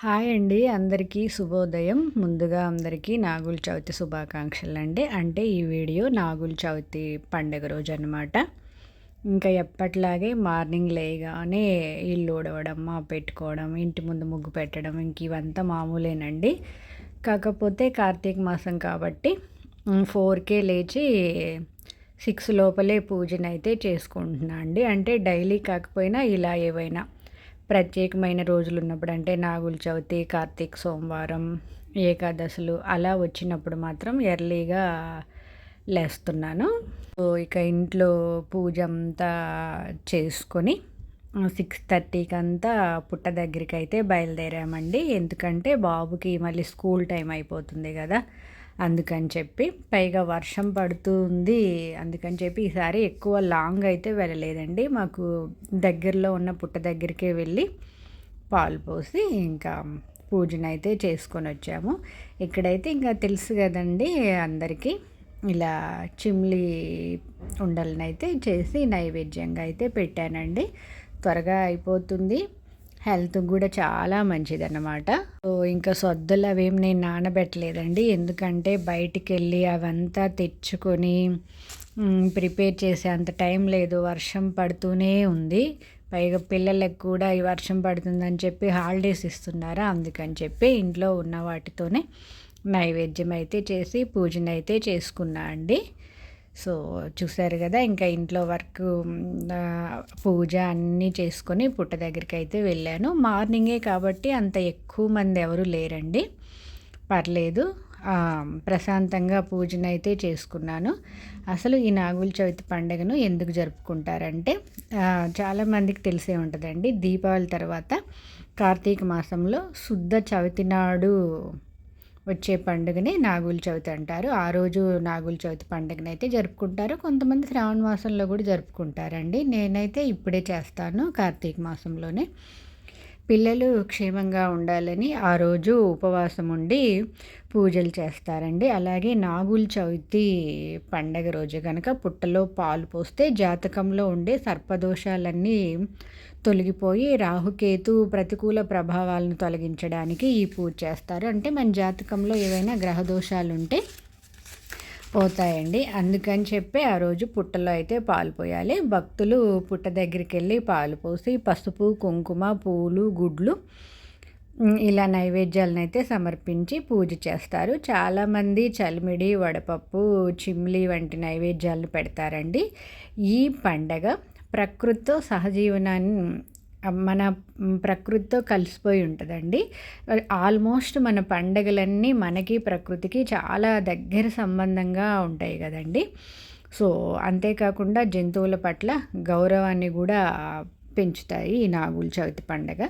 Hi అండి. అందరికీ శుభోదయం. ముందుగా అందరికీ నాగుల చవితి శుభాకాంక్షలండి. అంటే ఈ వీడియో నాగుల చవితి పండుగ రోజనమాట. ఇంకా ఎప్పట్లాగే మార్నింగ్ లేయగానే ఇల్లు ఊడవడం, పెట్టుకోవడం, ఇంటి ముందు ముగ్గు పెట్టడం ఇంక ఇవంతా మామూలేనండి. కాకపోతే కార్తీక మాసం కాబట్టి 4కే లేచి 6 లోపలే పూజనైతే చేసుకుంటున్నా అండి. అంటే డైలీ కాకపోయినా ఇలా ఏవైనా ప్రత్యేకమైన రోజులు ఉన్నప్పుడు అంటే నాగుల చవితి, కార్తీక సోమవారం, ఏకాదశులు అలా వచ్చినప్పుడు మాత్రం ఎర్లీగా లేస్తున్నాను. సో ఇక ఇంట్లో పూజ అంతా చేసుకొని 6:30కి అంతా పుట్ట దగ్గరికి అయితే బయలుదేరామండి. ఎందుకంటే బాబుకి మళ్ళీ స్కూల్ టైం అయిపోతుంది కదా, అందుకని చెప్పి. పైగా వర్షం పడుతుంది, అందుకని చెప్పి ఈసారి ఎక్కువ లాంగ్ అయితే వెళ్ళలేదండి. మాకు దగ్గరలో ఉన్న పుట్ట దగ్గరికే వెళ్ళి పాలు పోసి ఇంకా పూజనైతే చేసుకొని వచ్చాము. ఇక్కడైతే ఇంకా తెలుసు కదండి అందరికీ, ఇలా చిమ్లీ ఉండలనైతే చేసి నైవేద్యంగా అయితే పెట్టానండి. త్వరగా అయిపోతుంది, హెల్త్ కూడా చాలా మంచిదన్నమాట. సో ఇంకా సొద్దులు అవేం నేను నానబెట్టలేదండి. ఎందుకంటే బయటికి వెళ్ళి అవంతా తెచ్చుకొని ప్రిపేర్ చేసే అంత టైం లేదు, వర్షం పడుతూనే ఉంది. పైగా పిల్లలకు కూడా ఈ వర్షం పడుతుందని చెప్పి హాలిడేస్ ఇస్తున్నారు. అందుకని చెప్పి ఇంట్లో ఉన్న వాటితోనే నైవేద్యం అయితే చేసి పూజనైతే చేసుకున్నా అండి. సో చూసారు కదా, ఇంకా ఇంట్లో వర్క్, పూజ అన్నీ చేసుకొని పుట్ట దగ్గరికి అయితే వెళ్ళాను. మార్నింగే కాబట్టి అంత ఎక్కువ మంది ఎవరు లేరండి, పర్లేదు. ప్రశాంతంగా పూజనైతే చేసుకున్నాను. అసలు ఈ నాగుల చవితి పండుగను ఎందుకు జరుపుకుంటారంటే చాలామందికి తెలిసే ఉంటుందండి. దీపావళి తర్వాత కార్తీక మాసంలో శుద్ధ చవితి నాడు వచ్చే పండుగని నాగుల చవితి అంటారు. ఆ రోజు నాగుల చవితి పండుగని అయితే జరుపుకుంటారు. కొంతమంది శ్రావణ మాసంలో కూడా జరుపుకుంటారండి. నేనైతే ఇప్పుడే చేస్తాను, కార్తీక మాసంలోనే. పిల్లలు క్షేమంగా ఉండాలని ఆ రోజు ఉపవాసం ఉండి పూజలు చేస్తారండి. అలాగే నాగుల చవితి పండగ రోజు కనుక పుట్టలో పాలు పోస్తే జాతకంలో ఉండే సర్పదోషాలన్నీ తొలగిపోయి రాహుకేతు ప్రతికూల ప్రభావాలను తొలగించడానికి ఈ పూజ చేస్తారు. అంటే మన జాతకంలో ఏవైనా గ్రహ దోషాలు ఉంటే పోతాయండి. అందుకని చెప్పి ఆ రోజు పుట్టలో అయితే పాలు పోయాలి. భక్తులు పుట్ట దగ్గరికి వెళ్ళి పాలు పోసి పసుపు, కుంకుమ, పూలు, గుడ్లు ఇలా నైవేద్యాలను అయితే సమర్పించి పూజ చేస్తారు. చాలామంది చలిమిడి, వడపప్పు, చిమ్లీ వంటి నైవేద్యాలను పెడతారండి. ఈ పండగ ప్రకృతితో సహజీవనాన్ని, మన ప్రకృతితో కలిసిపోయి ఉంటుందండి. ఆల్మోస్ట్ మన పండగలన్నీ మనకి ప్రకృతికి చాలా దగ్గర సంబంధంగా ఉంటాయి కదండి. సో అంతేకాకుండా జంతువుల పట్ల గౌరవాన్ని కూడా పెంచుతాయి ఈ నాగుల చవితి పండగ.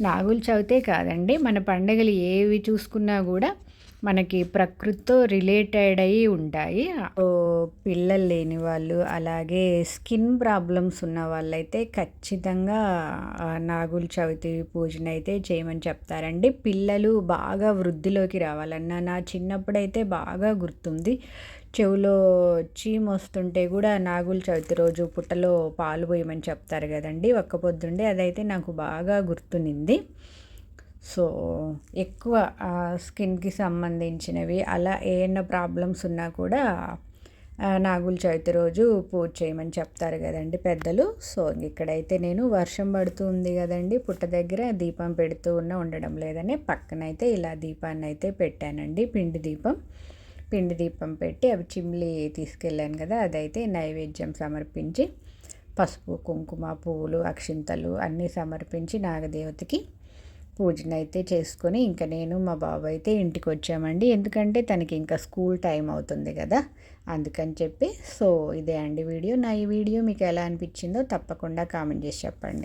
నాగుల చవితే కాదండి, మన పండగలు ఏవి చూసుకున్నా కూడా మనకి ప్రకృతితో రిలేటెడ్ అయ్యి ఉంటాయి. పిల్లలు లేని వాళ్ళు, అలాగే స్కిన్ ప్రాబ్లమ్స్ ఉన్న వాళ్ళైతే ఖచ్చితంగా నాగుల చవితి పూజనైతే చేయమని చెప్తారండి. పిల్లలు బాగా వృద్ధిలోకి రావాలన్నా, నా చిన్నప్పుడైతే బాగా గుర్తుంది, చెవిలో చీమ వస్తుంటే కూడా నాగుల చవితి రోజు పుట్టలో పాలు పోయమని చెప్తారు కదండి, ఒక్క పొద్దుండే. అదైతే నాకు బాగా గుర్తునింది. సో ఎక్కువ స్కిన్కి సంబంధించినవి అలా ఏమైనా ప్రాబ్లమ్స్ ఉన్నా కూడా నాగుల చవితి రోజు పూజ చేయమని చెప్తారు కదండి పెద్దలు. సో ఇక్కడైతే నేను వర్షం పడుతుంది కదండి, పుట్ట దగ్గర దీపం పెడుతూ ఉండడం లేదని పక్కనైతే ఇలా దీపాన్ని అయితే పెట్టానండి. పిండి దీపం పెట్టి అవి చిమ్లీ తీసుకెళ్ళాను కదా, అదైతే నైవేద్యం సమర్పించి పసుపు, కుంకుమ, పువ్వులు, అక్షింతలు అన్నీ సమర్పించి నాగదేవతకి పూజనైతే చేసుకొని ఇంకా నేను మా బాబు అయితే ఇంటికి వచ్చామండి. ఎందుకంటే తనకి ఇంకా స్కూల్ టైం అవుతుంది కదా, అందుకని చెప్పి. సో ఇదే అండి వీడియో. నా ఈ వీడియో మీకు ఎలా అనిపించిందో తప్పకుండా కామెంట్ చేసి చెప్పండి.